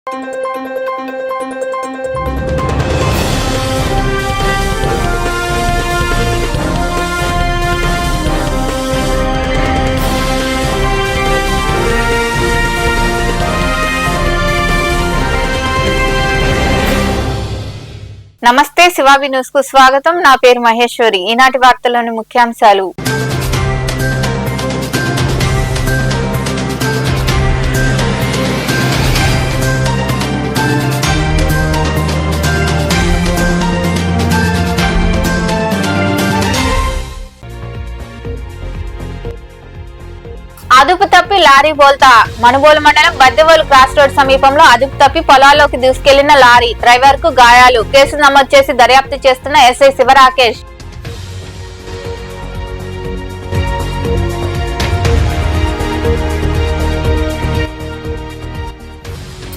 నమస్తే శివాబి న్యూస్ కు స్వాగతం. నా పేరు మహేశ్వరి. ఈనాటి వార్తల్లోని ముఖ్యాంశాలు. అదుపు తప్పి లారీ బోల్తా. మనుబోలు మండలం బద్దెవోలు క్రాస్ రోడ్ సమీపంలో అదుపు తప్పి పొలాల్లోకి దూసుకెళ్లిన లారీ డ్రైవర్ కు గాయాలు. కేసు నమోదు చేసి దర్యాప్తు చేస్తున్న ఎస్ఐ శివరాకేష్.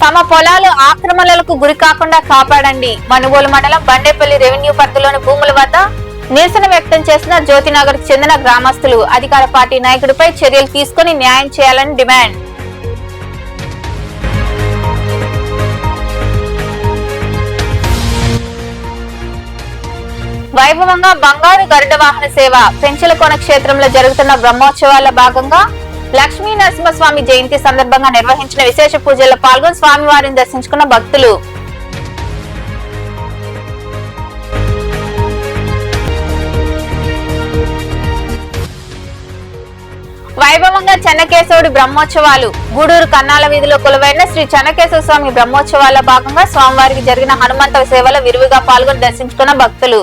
తమ పొలాలు ఆక్రమణలకు గురి కాకుండా కాపాడండి. మనుబోలు మండలం బండేపల్లి రెవెన్యూ పరిధిలోని భూముల వద్ద నిరసన వ్యక్తం చేసిన జ్యోతినగర్ కు చెందిన గ్రామస్తులు అధికార పార్టీ నాయకుడిపై చర్యలు తీసుకుని న్యాయం చేయాలని డిమాండ్. వైభవంగా బంగారు గరుడ వాహన సేవ. పెంచలకోన క్షేత్రంలో జరుగుతున్న బ్రహ్మోత్సవాల భాగంగా లక్ష్మీ నరసింహస్వామి జయంతి సందర్భంగా నిర్వహించిన విశేష పూజల్లో పాల్గొని స్వామివారిని దర్శించుకున్న భక్తులు. వైభవంగా చెన్నకేశవుడి బ్రహ్మోత్సవాలు. గూడూరు కన్నాల వీధిలో కొలువైన శ్రీ చెన్నకేశవ స్వామి బ్రహ్మోత్సవాల భాగంగా స్వామివారికి జరిగిన హనుమంత సేవలో విరివిగా పాల్గొని దర్శించుకున్న భక్తులు.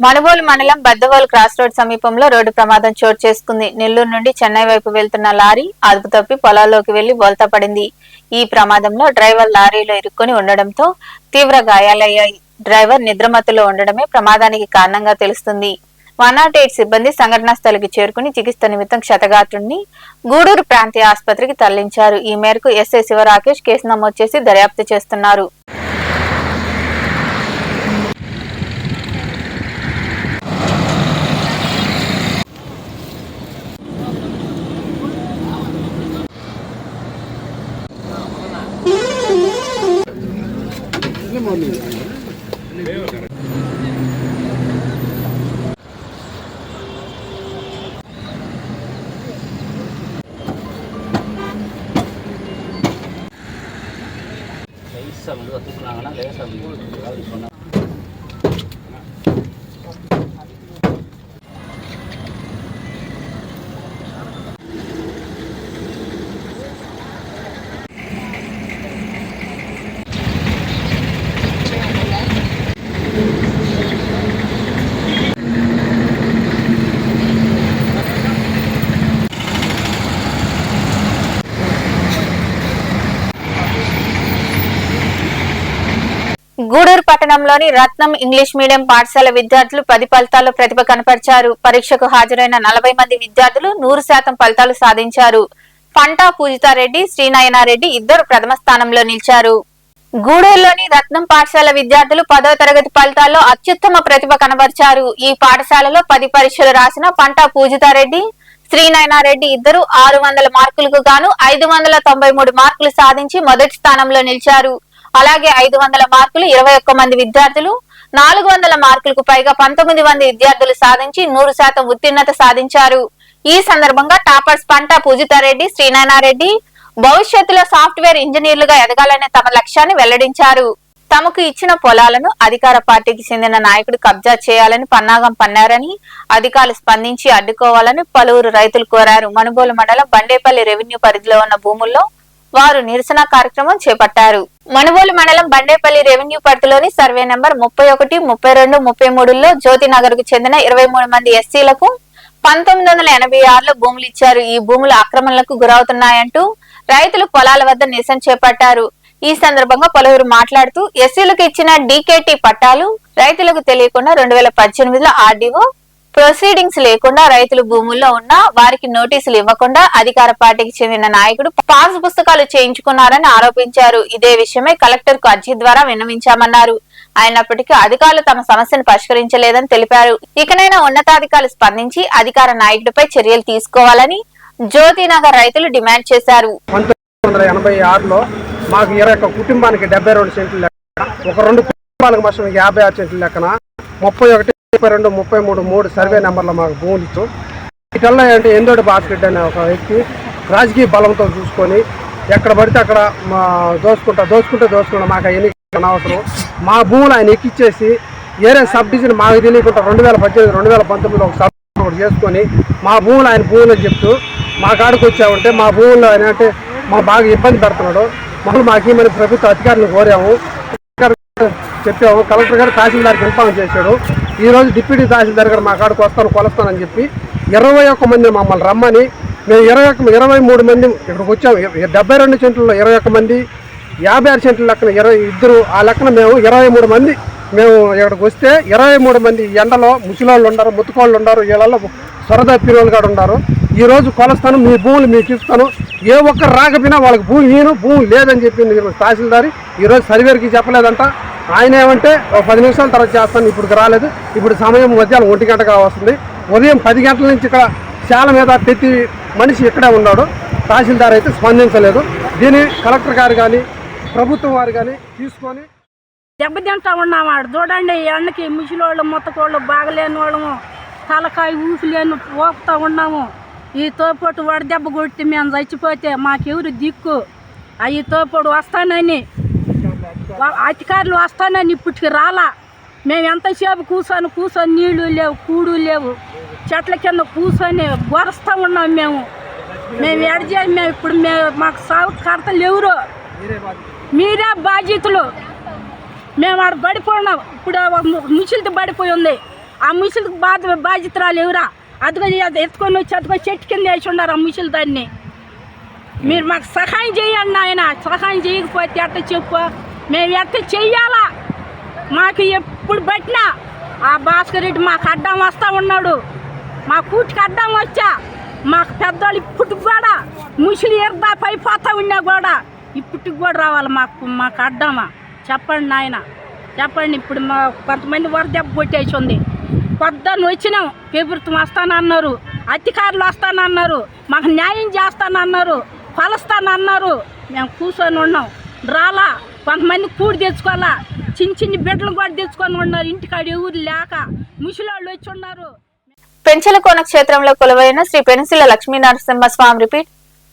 మనుబోలు మండలం బద్దెవోలు క్రాస్ రోడ్ సమీపంలో రోడ్డు ప్రమాదం చోటు చేసుకుంది. నెల్లూరు నుండి చెన్నై వైపు వెళ్తున్న లారీ అదుపు తప్పి పొలాల్లోకి వెళ్లి బోల్తా పడింది. ఈ ప్రమాదంలో డ్రైవర్ లారీలో ఇరుక్కొని ఉండడంతో తీవ్ర గాయాలయ్యాయి. డ్రైవర్ నిద్రమత్తులో ఉండడమే ప్రమాదానికి కారణంగా తెలుస్తుంది. 108 సిబ్బంది సంఘటనా స్థలికి చేరుకుని చికిత్స నిమిత్తం క్షతగాత్రుడిని గూడూరు ప్రాంతీయ ఆసుపత్రికి తరలించారు. ఈ మేరకు ఎస్ఐ శివరాకేష్ కేసు నమోదు చేసి దర్యాప్తు చేస్తున్నారు. గూడూరు పట్టణంలోని రత్నం ఇంగ్లీష్ మీడియం పాఠశాల విద్యార్థులు 10 ఫలితాల్లో ప్రతిభ కనపరిచారు. పరీక్షకు హాజరైన 40 మంది విద్యార్థులు 100% ఫలితాలు సాధించారు. పంటా పూజితారెడ్డి, శ్రీనయనారెడ్డి ఇద్దరు ప్రథమ స్థానంలో నిలిచారు. గూడూరులోని రత్నం పాఠశాల విద్యార్థులు 10వ తరగతి ఫలితాల్లో అత్యుత్తమ ప్రతిభ కనబరిచారు. ఈ పాఠశాలలో 10 పరీక్షలు రాసిన పంటా పూజితారెడ్డి, శ్రీనయనారెడ్డి ఇద్దరు 600 మార్కులకు గాను 593 మార్కులు సాధించి మొదటి స్థానంలో నిలిచారు. అలాగే 500 మార్కులు 21 మంది విద్యార్థులు, 400 మార్కులకు పైగా 19 మంది విద్యార్థులు సాధించి 100% ఉత్తీర్ణత సాధించారు. ఈ సందర్భంగా టాపర్స్ పంటా పూజితారెడ్డి, శ్రీనయనారెడ్డి భవిష్యత్తులో సాఫ్ట్వేర్ ఇంజనీర్లుగా ఎదగాలనే తమ లక్ష్యాన్ని వెల్లడించారు. తమకు ఇచ్చిన పొలాలను అధికార పార్టీకి చెందిన నాయకుడు కబ్జా చేయాలని పన్నాగం పన్నారని అధికారులు స్పందించి అడ్డుకోవాలని పలువురు రైతులు కోరారు. మనుబోలు మండలం బండేపల్లి రెవెన్యూ పరిధిలో ఉన్న భూముల్లో వారు నిరసన కార్యక్రమం చేపట్టారు. మనుబోలు మండలం బండేపల్లి రెవెన్యూ పరిధిలోని సర్వే నెంబర్ 31, 32, 33లో జ్యోతినగర్ కు చెందిన 23 మంది ఎస్సీలకు 1986లో భూములు ఇచ్చారు. ఈ భూములు ఆక్రమణలకు గురవుతున్నాయంటూ రైతులు పొలాల వద్ద నిరసన చేపట్టారు. ఈ సందర్భంగా పలువురు మాట్లాడుతూ ఎస్సీలకు ఇచ్చిన డీకేటీ పట్టాలు రైతులకు తెలియకుండా 2018లో ఆర్డీఓ ప్రొసీడింగ్స్ లేకుండా రైతులు భూముల్లో ఉన్న వారికి నోటీసులు ఇవ్వకుండా అధికార పార్టీకి చెందిన నాయకుడు పాస్ పుస్తకాలు చేయించుకున్నారని ఆరోపించారు. ఇదే విషయమై కలెక్టర్ కు అర్జీ ద్వారా విన్నవించామన్నారు. అయినప్పటికీ అధికారులు తమ సమస్యను పరిష్కరించలేదని తెలిపారు. ఇకనైనా ఉన్నతాధికారులు స్పందించి అధికార నాయకుడిపై చర్యలు తీసుకోవాలని జ్యోతినగర్ రైతులు డిమాండ్ చేశారు. 1986లో మాకు 21 కుటుంబానికి 72 సెంట్లు లెక్కన, ఒక 2 కుటుంబాలకు మాత్రం 56 సెంట్లు లెక్కన 31, 32, 33 3 సర్వే నెంబర్లో మాకు భూములు ఇచ్చు. వీటల్లా అంటే ఎందోడి భాస్కర్ అనే ఒక వ్యక్తి రాజకీయ బలంతో చూసుకొని ఎక్కడ పడితే అక్కడ దోసుకుంటే మాకు ఎన్నిక అనవసరం. మా భూములు ఆయన ఎక్కిచ్చేసి ఏరే సబ్ డివిజన్ మాకు తెలియకుండా 2018, 2019లో ఒక సబ్ ఒకటి చేసుకొని మా భూములు ఆయన భూములు అని చెప్తూ మా కాడికి వచ్చామంటే మా భూముల్లో ఆయన అంటే మా బాగా ఇబ్బంది పెడుతున్నాడు. మాకేమని ప్రభుత్వ అధికారులను కోరాము, చెప్పాము. కలెక్టర్ గారు తహసీల్దార్కి ఇన్ఫార్మ్ చేశాడు. ఈరోజు డిప్యూటీ తహసీల్దార్ గారు మా కాడికి కొలుస్తానని చెప్పి 21 మంది మమ్మల్ని రమ్మని, మేము 23 మంది ఇక్కడికి వచ్చాము. 72 సెంట్లలో 21 మంది, 56 సెంట్ల లెక్కన 22, ఆ లెక్కన మేము 23 మంది మేము ఇక్కడికి వస్తే 23 మంది ఎండలో ముసలోళ్ళు ఉన్నారు, ముత్తుకోళ్ళు ఉన్నారు, వీళ్ళల్లో సొరదా పిరోళ్ళు కూడా ఉన్నారు. ఈరోజు కొలుస్తాను, మీ భూములు మీకు ఇస్తాను, ఏ ఒక్కరు రాకపోయినా వాళ్ళకి భూమి లేదని చెప్పింది తహసీల్దారి. ఈరోజు సర్వేకి చెప్పలేదంట. ఆయన ఏమంటే 10 నిమిషాల తర్వాత చేస్తాను, ఇప్పుడు రాలేదు. ఇప్పుడు సమయం మధ్యాహ్నం 1 గంటగా వస్తుంది. ఉదయం 10 గంటల నుంచి ఇక్కడ శాల మీద ప్రతి మనిషి ఇక్కడే ఉన్నాడు. తహసీల్దార్ అయితే స్పందించలేదు. దీన్ని కలెక్టర్ గారు కానీ ప్రభుత్వం వారు కానీ తీసుకొని దెబ్బతింటా ఉన్నామాడు. చూడండి, ఎండకి ముసిలోళ్ళు ముత్తకోళ్ళు బాగలేని వాళ్ళము, తలకాయ ఊపిలేని ఊపుతా ఉన్నాము. ఈ తోపోటు వడదెబ్బ కొట్టి మేము చచ్చిపోతే మాకెవరు దిక్కు? ఈ తోపోటు వస్తానని అధికారులు వస్తానని ఇప్పటికి రాలా. మేము ఎంతసేపు కూర్చొని నీళ్లు లేవు, కూడు లేవు, చెట్ల కింద కూర్చొని గొరస్తూ ఉన్నాం. మేము ఎడచేసి మేము ఇప్పుడు మాకు సాగు కర్తలు ఎవరు? మీరే బాధ్యతలు. మేము ఆడ పడిపోయినాం. ఇప్పుడు ముసలిది పడిపోయి ఉంది. ఆ ముసలికి బాధ్యతరాలు ఎవరా? అదిగో ఎత్తుకొని వచ్చి అదిగో చెట్టు కింద వేసి ఉన్నారు ఆ ముసలి దాన్ని. మీరు మాకు సహాయం చేయండి. ఆయన సహాయం చేయకపోతే ఎట్ట చెప్పు? మేము ఎట్ట చెయ్యాలా? మాకు ఎప్పుడు పట్టినా ఆ భాస్కర్ రెడ్డి మాకు అడ్డం వస్తూ ఉన్నాడు. మా కూటికి అడ్డం వచ్చా మాకు పెద్దవాళ్ళు ఇప్పటికి కూడా ముసలి ఎర్దా పైపోతా ఉన్నా కూడా ఇప్పటికి కూడా రావాలి మాకు అడ్డమా? చెప్పండి నాయన, చెప్పండి. ఇప్పుడు మా కొంతమంది వరదెబ్బ కొట్టేసి ఉంది. పొద్దున్న వచ్చినాం, ప్రభుత్వం వస్తానన్నారు, అధికారులు వస్తానన్నారు, మాకు న్యాయం చేస్తానన్నారు, కొలుస్తానన్నారు. మేము కూర్చొని ఉన్నాం, రాలా. కొంతమంది కూడి తెచ్చుకోవాలా, చిన్న బిడ్డలు కూడా తెచ్చుకొని ఉన్నారు. ఇంటికాడ ఎవరు లేక ముసలోళ్ళు వచ్చి ఉన్నారు. పెంచలకోన క్షేత్రంలో కొలువైన శ్రీ పెనుసిల లక్ష్మీ నరసింహస్వామి రిపీట్.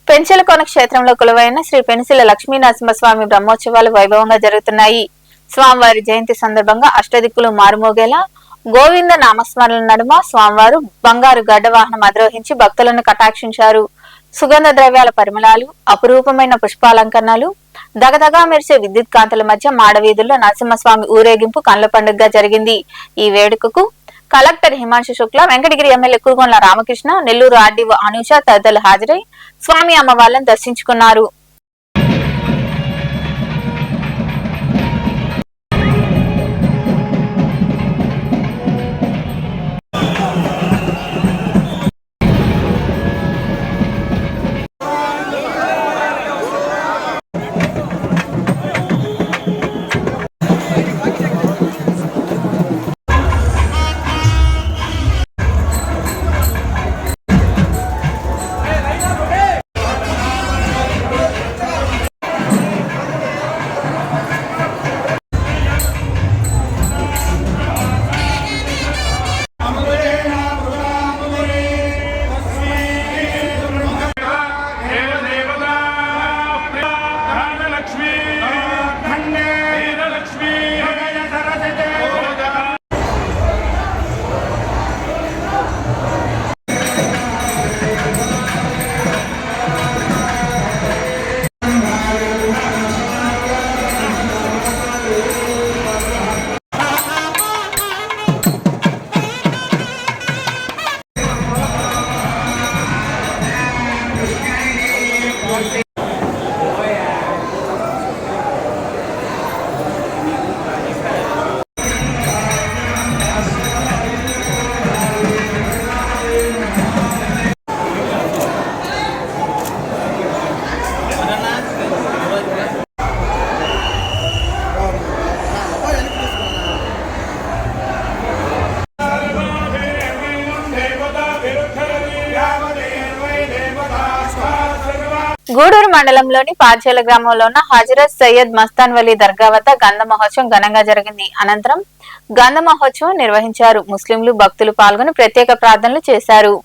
పెంచలకోన క్షేత్రంలో కొలువైన శ్రీ పెనుసిల లక్ష్మీ నరసింహస్వామి బ్రహ్మోత్సవాలు వైభవంగా జరుగుతున్నాయి. స్వామివారి జయంతి సందర్భంగా అష్టదిక్కులు మారుమోగేలా గోవింద నామస్మరణ నడుమ స్వామివారు బంగారు గడ్డ వాహనం అధిరోహించి భక్తులను కటాక్షించారు. సుగంధ ద్రవ్యాల పరిమళాలు, అపురూపమైన పుష్పాలంకరణలు, దగదగా మెరిసే విద్యుత్ కాంతుల మధ్య మాడవీధుల్లో నరసింహస్వామి ఊరేగింపు కన్నుల పండుగగా జరిగింది. ఈ వేడుకకు కలెక్టర్ హిమాంశు శుక్ల, వెంకటగిరి ఎమ్మెల్యే కురుగొండ్ల రామకృష్ణ, నెల్లూరు ఆర్డీఓ అనూష తదితరులు హాజరై స్వామి అమ్మవార్లను దర్శించుకున్నారు. మండలంలోని పాచేల గ్రామంలో ఉన్న హజరత్ సయ్యద్ మస్తాన్ వలీ దర్గా వద్ద గంధ మహోత్సవం ఘనంగా జరిగింది. అనంతరం గంధ మహోత్సవం నిర్వహించారు. ముస్లింలు భక్తులు పాల్గొని ప్రత్యేక ప్రార్థనలు చేశారు.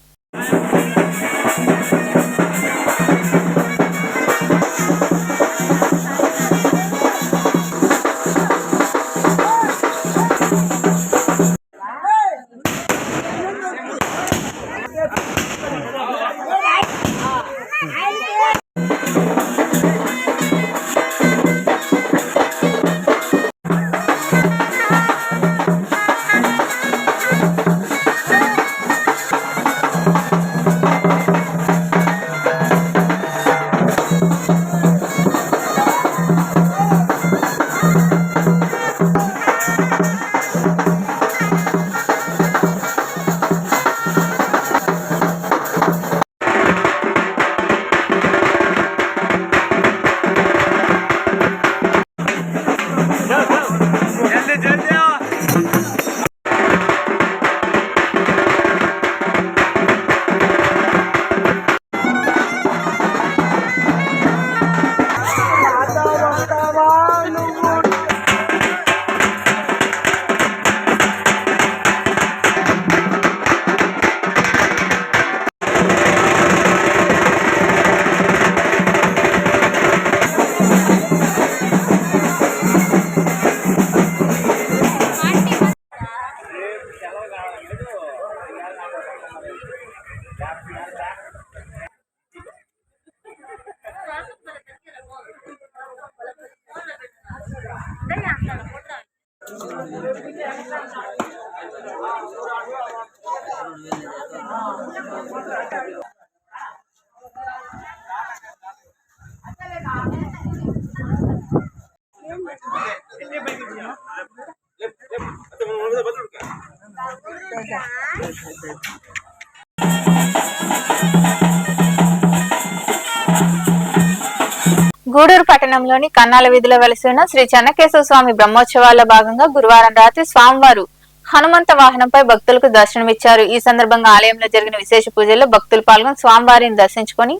గూడూరు పట్టణంలోని కన్నాల వీధిలో వెలిసి ఉన్న శ్రీ చెన్నకేశవ స్వామి బ్రహ్మోత్సవాల్లో భాగంగా గురువారం రాత్రి స్వామివారు హనుమంత వాహనంపై భక్తులకు దర్శనమిచ్చారు. ఈ సందర్భంగా ఆలయంలో జరిగిన విశేష పూజల్లో భక్తులు పాల్గొని స్వామివారిని దర్శించుకుని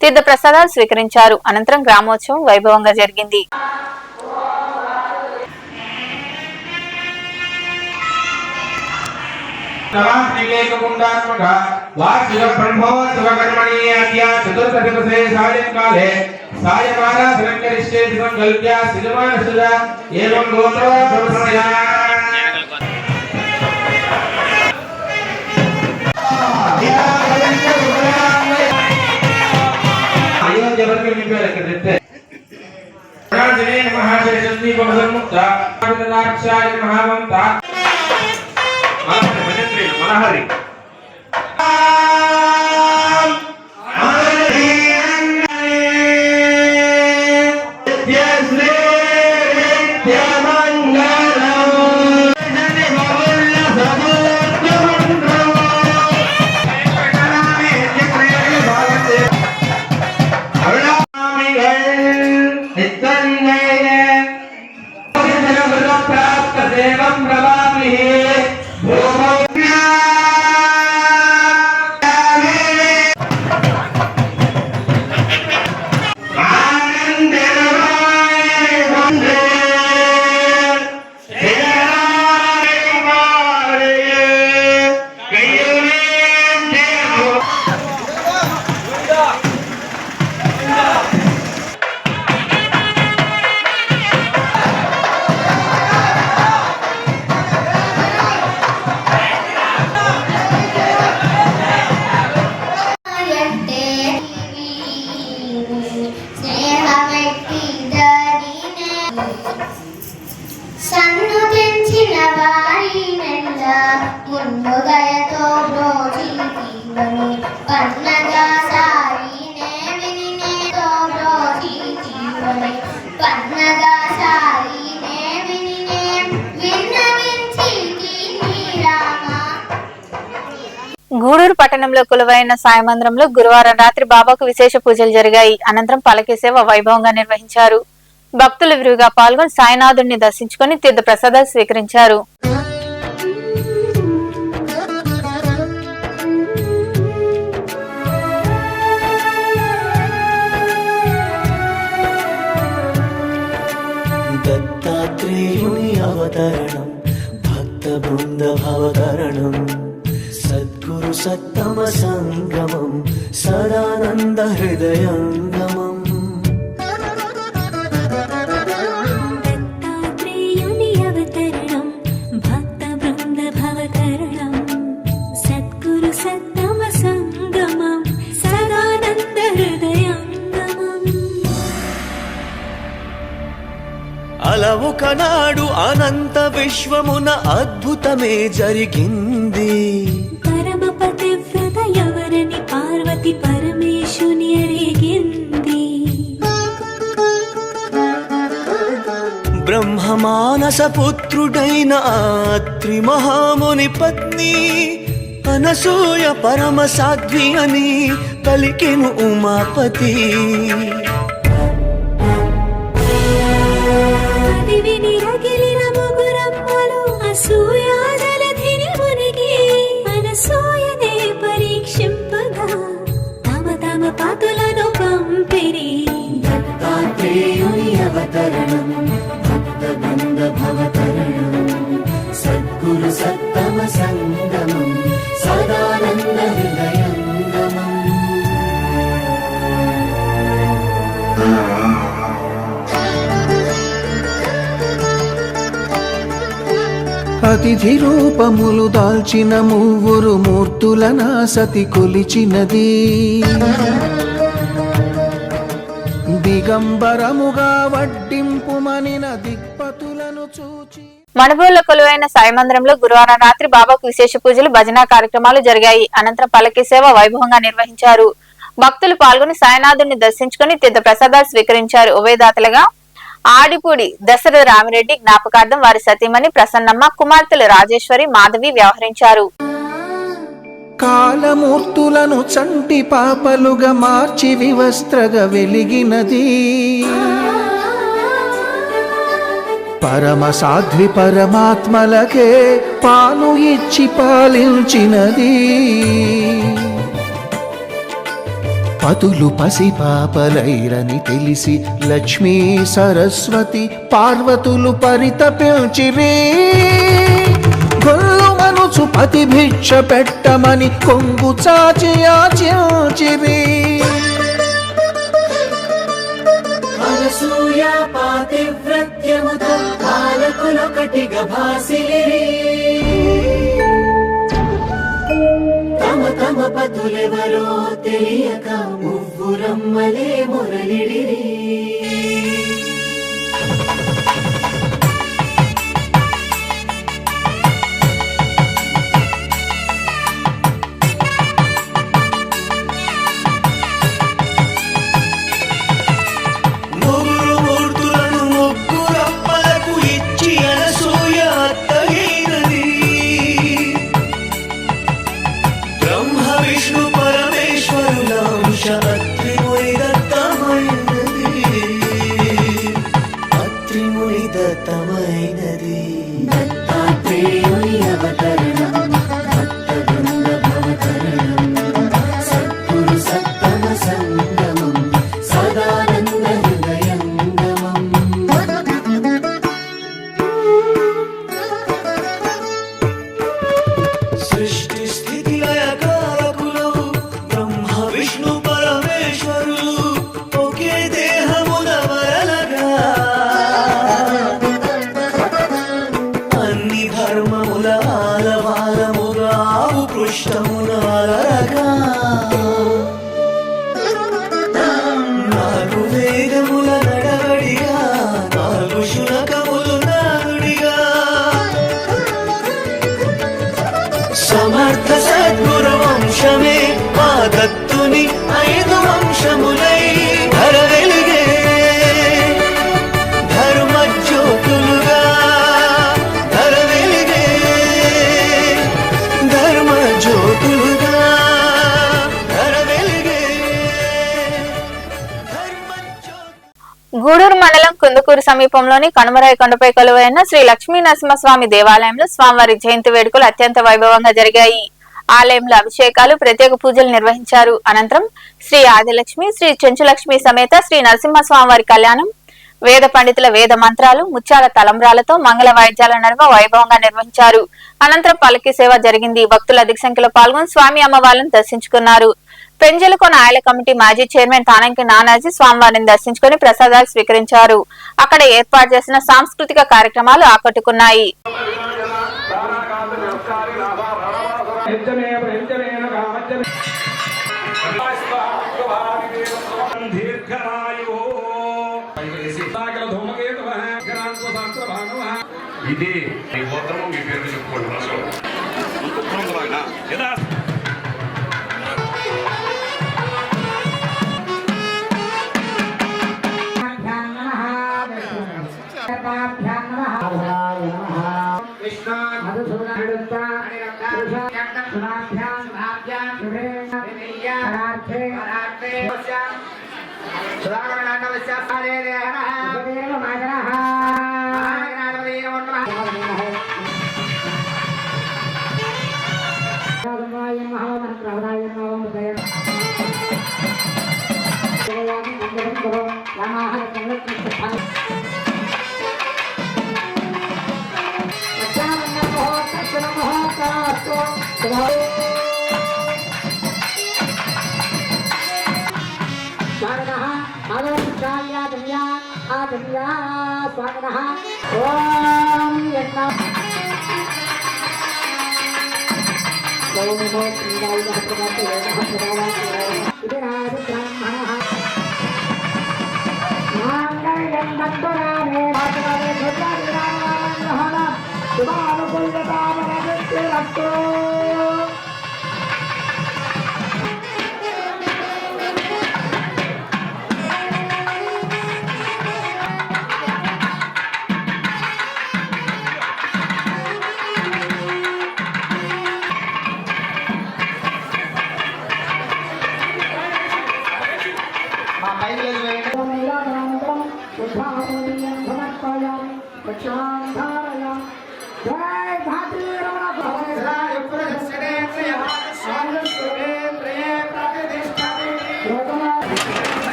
తీర్థ ప్రసాదాలు స్వీకరించారు. అనంతరం గ్రామోత్సవం వైభవంగా జరిగింది. మనహరి గూడూరు పట్టణంలో కొలువైన సాయి మందిరంలో గురువారం రాత్రి బాబాకు విశేష పూజలు జరిగాయి. అనంతరం పలకి సేవ వైభవంగా నిర్వహించారు. భక్తులు విరివిగా పాల్గొని సాయినాథుడిని దర్శించుకుని తీర్థ ప్రసాదాలు స్వీకరించారు. भवतरणं भक्तवृन्दभवतरणं सद्गुरु सत्तम संगमं सदानंद हृदयंगमम् दत्तात्रेयुनि अवतरणं भक्तवृन्दभवतरणं सद्गुरु सत्तम संगमं सदानंद हृदयंगमम् अलवुकनाडु अनंत विश्वमुन अद्भुतमे जरिगिंदी परम पतिव्रत ఎవరని పార్వతి పరమేశుని అడిగింది ब्रह्ममानस पुत्रुडैन अत्रि महामुनि पत्नी అనసూయ పరమ సాధ్వి అని పలికెను ఉమాపతి దివిని రగిలిన ముగురమ్మలు అసూయ జలధిని మునిగి అనసూయనే పరీక్షింపగా తమ తమ పాతులను పంపిరి దత్తాత్రేయుని అవతరణం భక్తవృంద భవతరణం సద్గురు సత్తమ సంగమం సదానంద హృదయంగమం అతిథి రూపములు దాల్చిన మూవురు మూర్తులన సతి కొలిచినది దిగంబరముగా వడ్డింపుమనిన దిక్పతులను చూచి మణబూరులో కొలువైన సాయి మందిరంలో గురువారం రాత్రి బాబాకు విశేష పూజలు భజన కార్యక్రమాలు జరిగాయి. అనంతరం పల్లకి సేవ వైభవంగా నిర్వహించారు. భక్తులు పాల్గొని సాయినాథుడిని దర్శించుకుని తీర్థ ప్రసాదాలు స్వీకరించారు. ఉభయదాతలుగా ఆడిపూడి దశరథ రామిరెడ్డి జ్ఞాపకార్థం వారి సతీమణి ప్రసన్నమ్మ, కుమార్తెలు రాజేశ్వరి, మాధవి వ్యవహరించారు. కాలమూర్తులను చంటి పాపలుగా మార్చి వివస్త్రగా వెలిగినది పరమ సాధ్వి పరమాత్మలకే పాలు ఇచ్చి పాలించినది పతులు పసి పాపలైరని తెలిసి లక్ష్మీ సరస్వతి పార్వతులు పరితపించిరి గొల్లు మనుచు పతి భిక్ష పెట్టమని కొంగు చాచి యాచించిరి అనసూయ పాతివ్రత్యముతో బాలకులొకటిగా భాసిలిరి తమ తమ పతులెవరో తెలియక మువ్వురమ్మలే మురళిడిరి సమర్థ సద్గురు వంశమే మా దత్తుని 5 వంశములై ధర వెలిగే ధర్మజ్యోతులుగా ధర వెలిగే ధర్మజ్యోతులుగా ధర వెలిగే గూడూరు మండలం కుందుకూరు సమీపంలోని కనుమరాయి కొండపై కొలువైన శ్రీ లక్ష్మీ నరసింహస్వామి దేవాలయంలో స్వామివారి జయంతి వేడుకలు అత్యంత వైభవంగా జరిగాయి. ఆలయంలో అభిషేకాలు, ప్రత్యేక పూజలు నిర్వహించారు. అనంతరం శ్రీ ఆదిలక్ష్మి, శ్రీ చెంచులక్ష్మి సమేత శ్రీ నరసింహస్వామివారి కళ్యాణం వేద పండితుల వేద మంత్రాలు, ముత్యాల తలంబ్రాలతో మంగళ వాయిద్యాల నడుమ వైభవంగా నిర్వహించారు. అనంతరం పల్లకి సేవ జరిగింది. భక్తులు అధిక సంఖ్యలో పాల్గొని స్వామి అమ్మవార్లను దర్శించుకున్నారు. పెంజలకొన ఆలయ కమిటీ మాజీ చైర్మన్ తానంకి నానాజీ స్వామివారిని దర్శించుకుని ప్రసాదాలు స్వీకరించారు. అక్కడ ఏర్పాటు చేసిన సాంస్కృతిక కార్యక్రమాలు ఆకట్టుకున్నాయి. ఇది మీ గోత్రము మీ పేరు చెప్పుకోండి.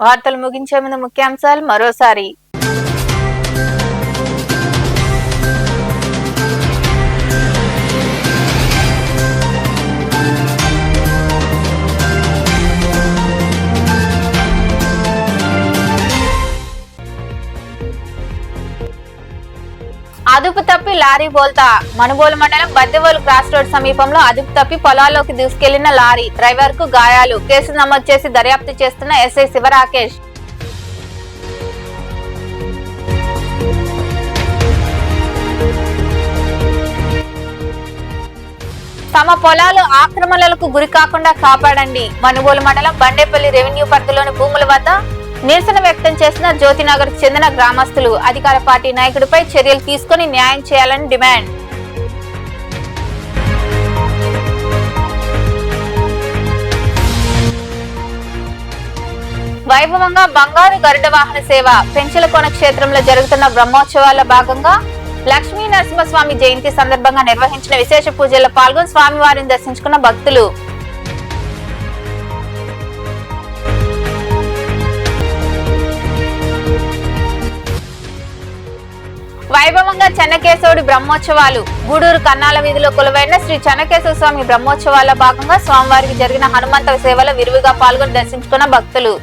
వార్తలు ముగించే ముందు ముఖ్యాంశాలు మరోసారి. అదుపు తప్పి లారీ బోల్తా. మనుబోలు మండలం బద్దెవోలు క్రాస్ రోడ్ సమీపంలో అదుపు తప్పి పొలాల్లోకి దూసుకెళ్లిన లారీ డ్రైవర్ కు గాయాలు. కేసు నమోదు చేసి దర్యాప్తు చేస్తున్న ఎస్ఐ శివరాకేష్. తమ పొలాలు ఆక్రమణలకు గురి కాకుండా కాపాడండి. మనుబోలు మండలం బండేపల్లి రెవెన్యూ పరిధిలోని భూముల వద్ద నిరసన వ్యక్తం చేసిన జ్యోతినగర్ చెందిన గ్రామస్తులు అధికార పార్టీ నాయకుడిపై చర్యలు తీసుకుని న్యాయం చేయాలని డిమాండ్. వైభవంగా బంగారు గరుడ వాహన సేవ. పెంచలకోన క్షేత్రంలో జరుగుతున్న బ్రహ్మోత్సవాల భాగంగా లక్ష్మీ నరసింహస్వామి జయంతి సందర్భంగా నిర్వహించిన విశేష పూజల్లో పాల్గొని స్వామివారిని దర్శించుకున్న భక్తులు. వైభవంగా చెన్నకేశవుడి బ్రహ్మోత్సవాలు. గూడూరు కన్నాల వీధిలో కొలువైన శ్రీ చెన్నకేశవ స్వామి బ్రహ్మోత్సవాల భాగంగా స్వామివారికి జరిగిన హనుమంత సేవలో విరివిగా పాల్గొని దర్శించుకున్న భక్తులు.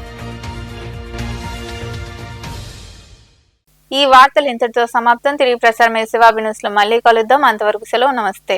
ఈ వార్తలు ఇంతటితో సమాప్తం. తిరిగి ప్రసారమయ్యే శివాబి న్యూస్ లో మళ్ళీ కలుద్దాం. అంతవరకు సెలవు. నమస్తే.